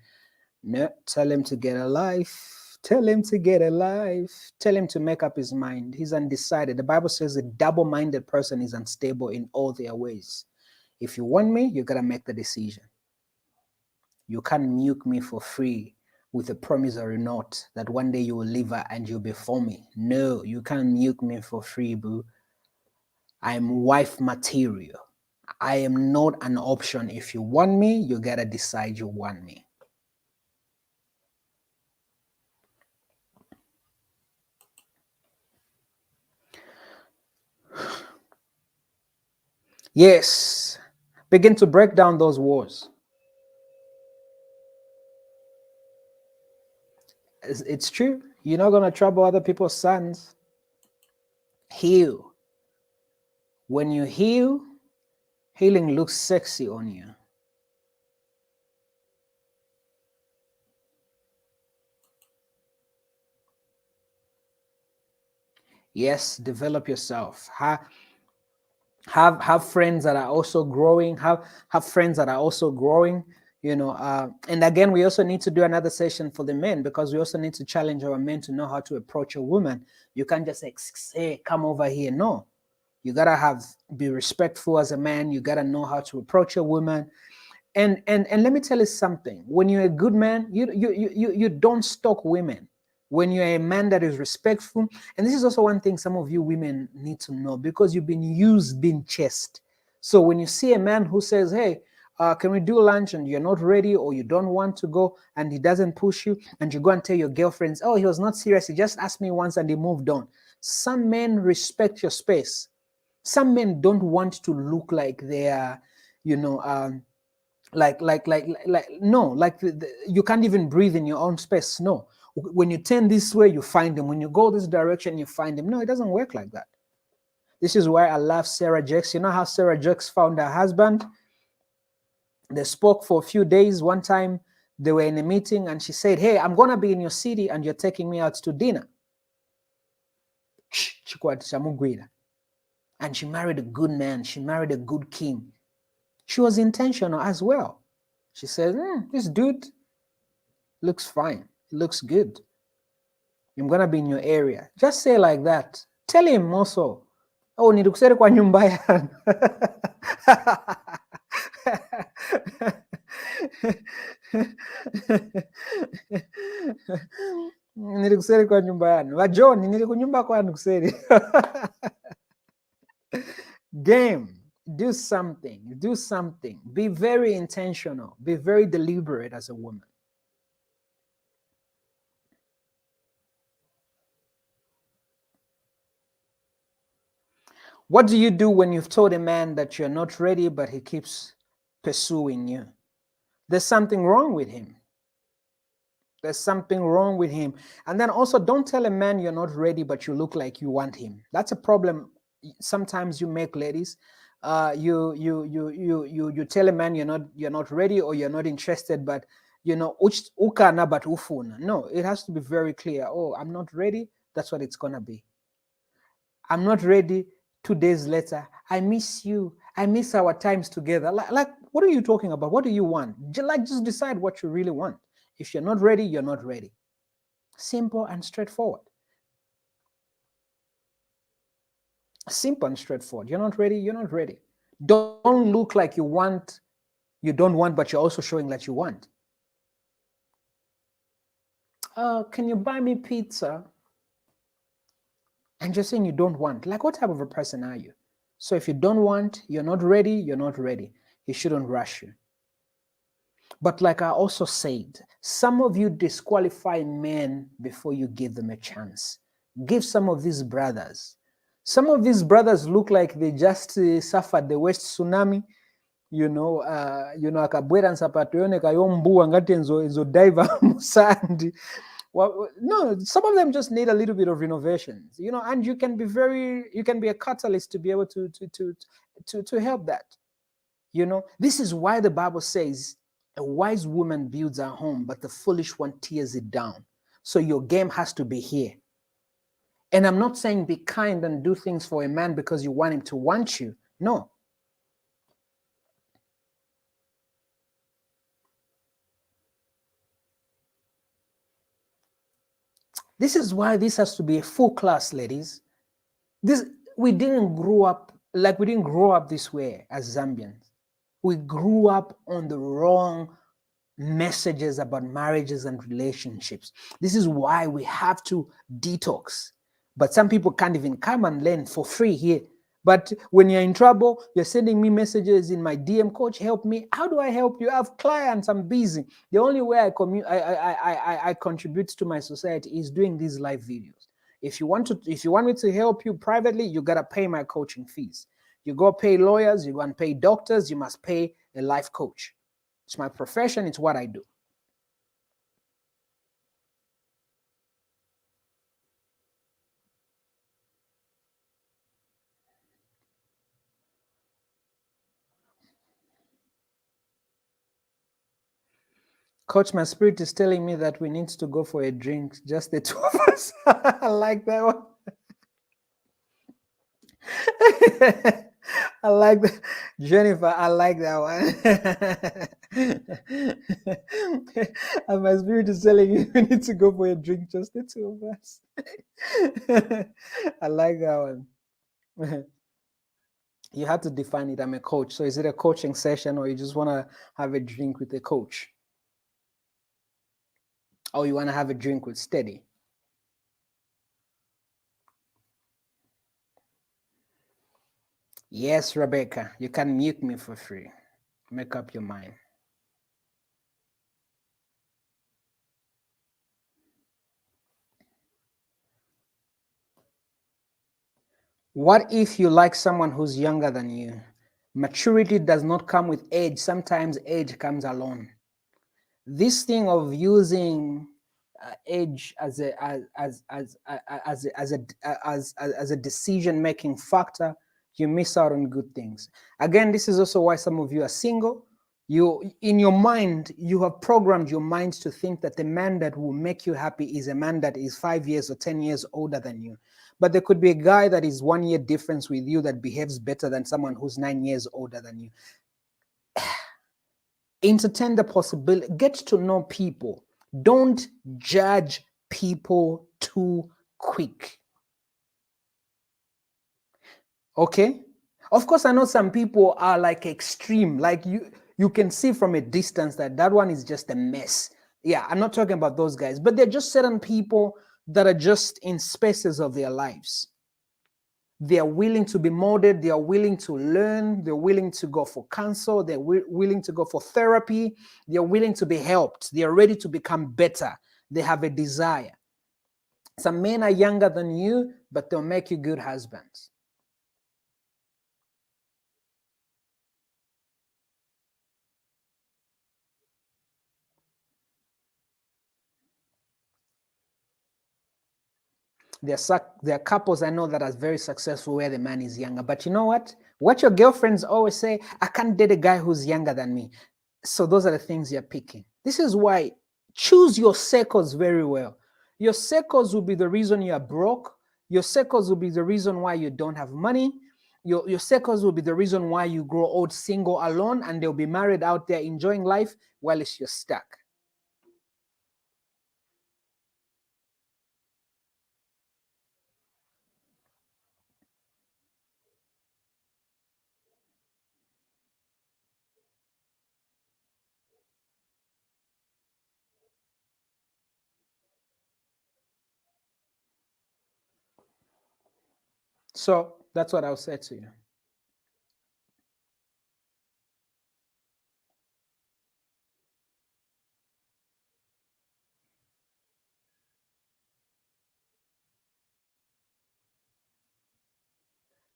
No, tell him to get a life. Tell him to get a life. Tell him to make up his mind. He's undecided. The Bible says a double minded person is unstable in all their ways. If you want me, you got to make the decision. You can't milk me for free with a promissory note that one day you will leave her and you'll be for me. No, you can't milk me for free, boo. I'm wife material. I am not an option. If you want me, you got to decide you want me. Yes, begin to break down those walls. It's true. You're not going to trouble other people's sons. Heal. When you heal, healing looks sexy on you. Yes, develop yourself. Have friends that are also growing. Have friends that are also growing. And again, we also need to do another session for the men, because we also need to challenge our men to know how to approach a woman. You can't just say, come over here. No, you gotta be respectful as a man. You gotta know how to approach a woman. And let me tell you something. When you're a good man, you don't stalk women. When you're a man that is respectful, and this is also one thing some of you women need to know, because you've been used being chased. So when you see a man who says, hey, can we do lunch, and you're not ready or you don't want to go, and he doesn't push you, and you go and tell your girlfriends, oh, he was not serious, he just asked me once and he moved on. Some men respect your space. Some men don't want to look like they are, no, you can't even breathe in your own space. No, when you turn this way, you find them. When you go this direction, you find them. No, it doesn't work like that. This is why I love Sarah Jakes. You know how Sarah Jakes found her husband? They spoke for a few days. One time they were in a meeting and she said, hey, I'm gonna be in your city and you're taking me out to dinner. And she married a good man. She married a good king. She was intentional as well. She said, this dude looks fine. It looks good. I'm gonna be in your area. Just say like that. Tell him also. Oh, nilikusere kwa nyumba yangu. Nilikusere kwa nyumba yangu. Wa John, nilikunyumba kwanu kuseri. Game. Do something. Do something. Be very intentional. Be very deliberate as a woman. What do you do when you've told a man that you're not ready, but he keeps pursuing you? There's something wrong with him. There's something wrong with him. And then also, don't tell a man you're not ready, but you look like you want him. That's a problem. Sometimes you make, ladies. You tell a man you're not ready or you're not interested, but ukana but ufuna. No, it has to be very clear. Oh, I'm not ready. That's what it's gonna be. I'm not ready. 2 days later, I miss you. I miss our times together. Like what are you talking about? What do you want? Just decide what you really want. If you're not ready, you're not ready. Simple and straightforward. Simple and straightforward. You're not ready, you're not ready. Don't look like you don't want, but you're also showing that you want. Can you buy me pizza? And just saying you don't want. Like, what type of a person are you? So if you don't want, you're not ready, you're not ready. He shouldn't rush you. But like I also said, some of you disqualify men before you give them a chance. Give some of these brothers. Some of these brothers look like they just suffered the West tsunami. Akabwera nsapato yoneka yombuwa ngati enzo diver musandi. Well, no, some of them just need a little bit of renovations, and you can be a catalyst to be able to help that. This is why the Bible says a wise woman builds her home, but the foolish one tears it down. So your game has to be here. And I'm not saying be kind and do things for a man because you want him to want you. No. This is why this has to be a full class, ladies. We didn't grow up this way as Zambians. We grew up on the wrong messages about marriages and relationships. This is why we have to detox. But some people can't even come and learn for free here. But when you're in trouble, you're sending me messages in my DM, coach, help me. How do I help you? I have clients, I'm busy. The only way I contribute to my society is doing these live videos. If you want me to help you privately, you gotta pay my coaching fees. You go pay lawyers, you go and pay doctors, you must pay a life coach. It's my profession, it's what I do. Coach, my spirit is telling me that we need to go for a drink, just the two of us. I like that one. I like that. Jennifer, I like that one. And my spirit is telling me we need to go for a drink, just the two of us. I like that one. You have to define it. I'm a coach. So is it a coaching session or you just want to have a drink with a coach? Or you want to have a drink with Steady? Yes, Rebecca, you can mute me for free. Make up your mind. What if you like someone who's younger than you? Maturity does not come with age. Sometimes age comes alone. This thing of using age as a decision-making factor, you miss out on good things. Again, this is also why some of you are single. In your mind, you have programmed your mind to think that the man that will make you happy is a man that is 5 years or 10 years older than you. But there could be a guy that is 1 year difference with you that behaves better than someone who's 9 years older than you. Entertain the possibility, get to know people. Don't judge people too quick. Okay? Of course, I know some people are like extreme, like you can see from a distance that one is just a mess. Yeah, I'm not talking about those guys, but they're just certain people that are just in spaces of their lives. They are willing to be molded, they are willing to learn, they're willing to go for counsel, they're willing to go for therapy, they're willing to be helped, they're ready to become better, they have a desire. Some men are younger than you, but they'll make you good husbands. There are couples I know that are very successful where the man is younger. But you know what? What your girlfriends always say, I can't date a guy who's younger than me. So those are the things you're picking. This is why choose your circles very well. Your circles will be the reason you are broke. Your circles will be the reason why you don't have money. Your circles will be the reason why you grow old, single, alone, and they'll be married out there enjoying life while you're stuck. So that's what I'll say to you.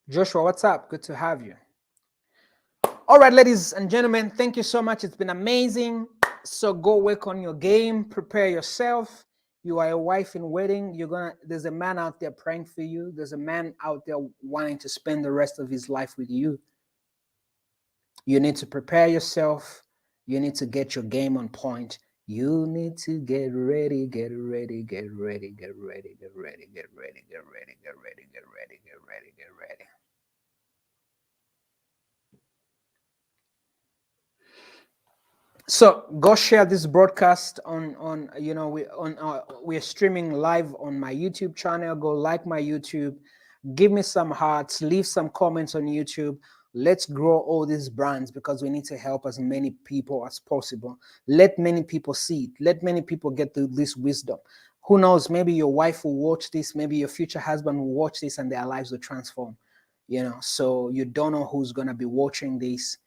Joshua, what's up? Good to have you. All right, ladies and gentlemen, thank you so much. It's been amazing. So go work on your game, prepare yourself. You are a wife in waiting. There's a man out there praying for you. There's a man out there wanting to spend the rest of his life with you. You need to prepare yourself. You need to get your game on point. You need to get ready, get ready, get ready, get ready, get ready, get ready, get ready, get ready, get ready, get ready, get ready. So go share this broadcast on we're streaming live on my YouTube channel. Go like my YouTube, give me some hearts, leave some comments on YouTube. Let's grow all these brands because we need to help as many people as possible. Let many people see it. Let many people get this wisdom. Who knows? Maybe your wife will watch this. Maybe your future husband will watch this, and their lives will transform. So you don't know who's gonna be watching this.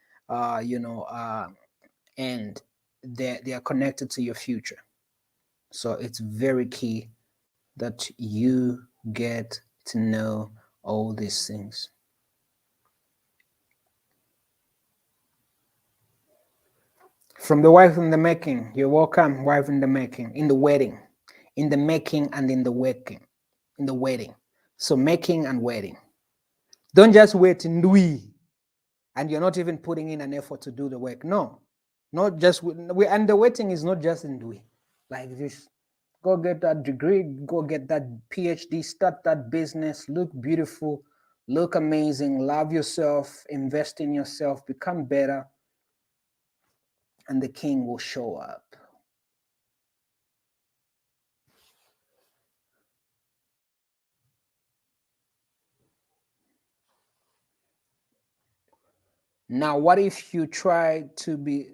And they are connected to your future. So it's very key that you get to know all these things. From the wife in the making, you're welcome, wife in the making, in the wedding, in the making and in the working, in the wedding. So making and wedding. Don't just wait in Ndui and you're not even putting in an effort to do the work. No, not just and the waiting is not just in Ndui like this. Go get that degree, go get that PhD, start that business, look beautiful, look amazing, love yourself, invest in yourself, become better, and the king will show up. Now, what if you try to be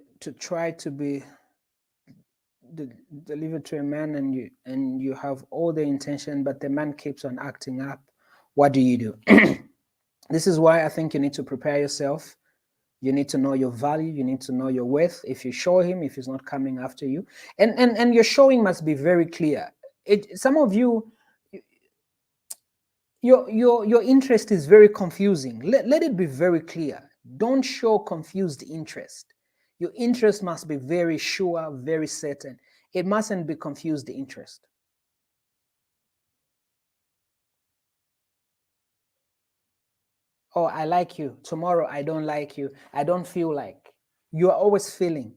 delivered to a man and you have all the intention, but the man keeps on acting up? What do you do? This is why I think you need to prepare yourself. You need to know your value. You need to know your worth. If you show him, if he's not coming after you, and your showing must be very clear. Some of you, your interest is very confusing. Let it be very clear. Don't show confused interest. Your interest must be very sure, very certain. It mustn't be confused interest. Oh, I like you. Tomorrow, I don't like you. I don't feel like. You are always feeling.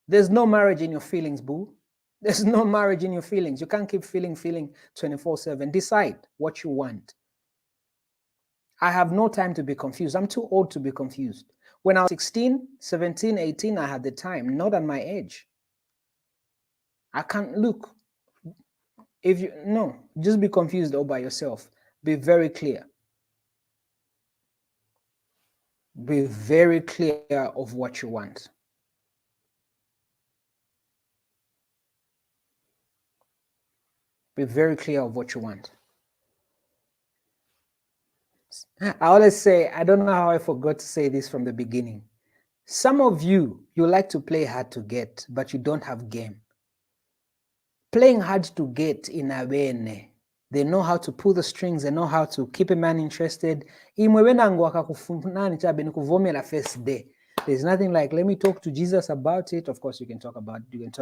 There's no marriage in your feelings, boo. There's no marriage in your feelings. You can't keep feeling 24/7. Decide what you want. I have no time to be confused. I'm too old to be confused. When I was 16, 17, 18, I had the time, not at my age. I can't look. If you no, just be confused all by yourself. Be very clear. Be very clear of what you want. Be very clear of what you want. I always say, I don't know how I forgot to say this from the beginning. Some of you like to play hard to get, but you don't have game. Playing hard to get in a way, they know how to pull the strings, they know how to keep a man interested. First day. There's nothing like, let me talk to Jesus about it. Of course, you can talk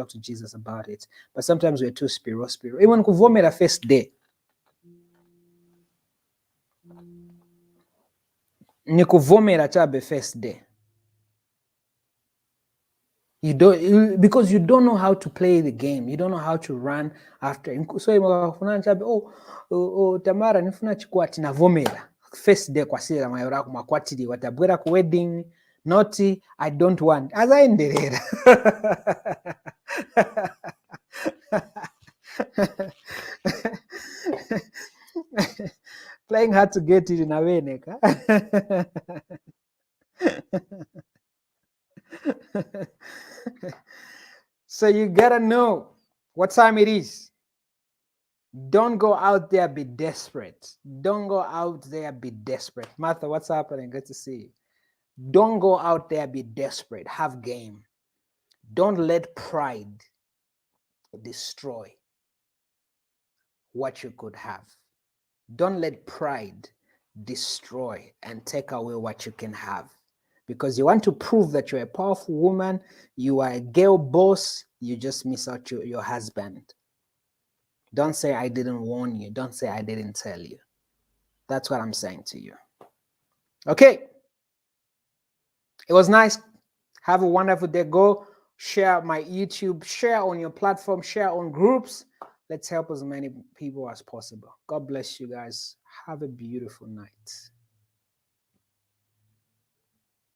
to Jesus about it. But sometimes we're too spiro. Even kuvomera first day. Ni kuvomera chabe first day. Because you don't know how to play the game. You don't know how to run after. So Tamara nifuna chikwati na vomera. First day kwa sira mayora kumakwatiri watabwera ku wedding. Noti, I don't want. Azaendelera. Playing hard to get it in a way, neka. So you gotta know what time it is. Don't go out there, be desperate. Don't go out there, be desperate. Martha, what's happening? Good to see you. Don't go out there, be desperate. Have game. Don't let pride destroy what you could have. Don't let pride destroy and take away what you can have. Because you want to prove that you're a powerful woman, you are a girl boss, you just miss out your husband. Don't say I didn't warn you. Don't say I didn't tell you. That's what I'm saying to you. Okay. It was nice. Have a wonderful day. Go share my YouTube, share on your platform, share on groups. Let's help as many people as possible. God bless you guys. Have a beautiful night.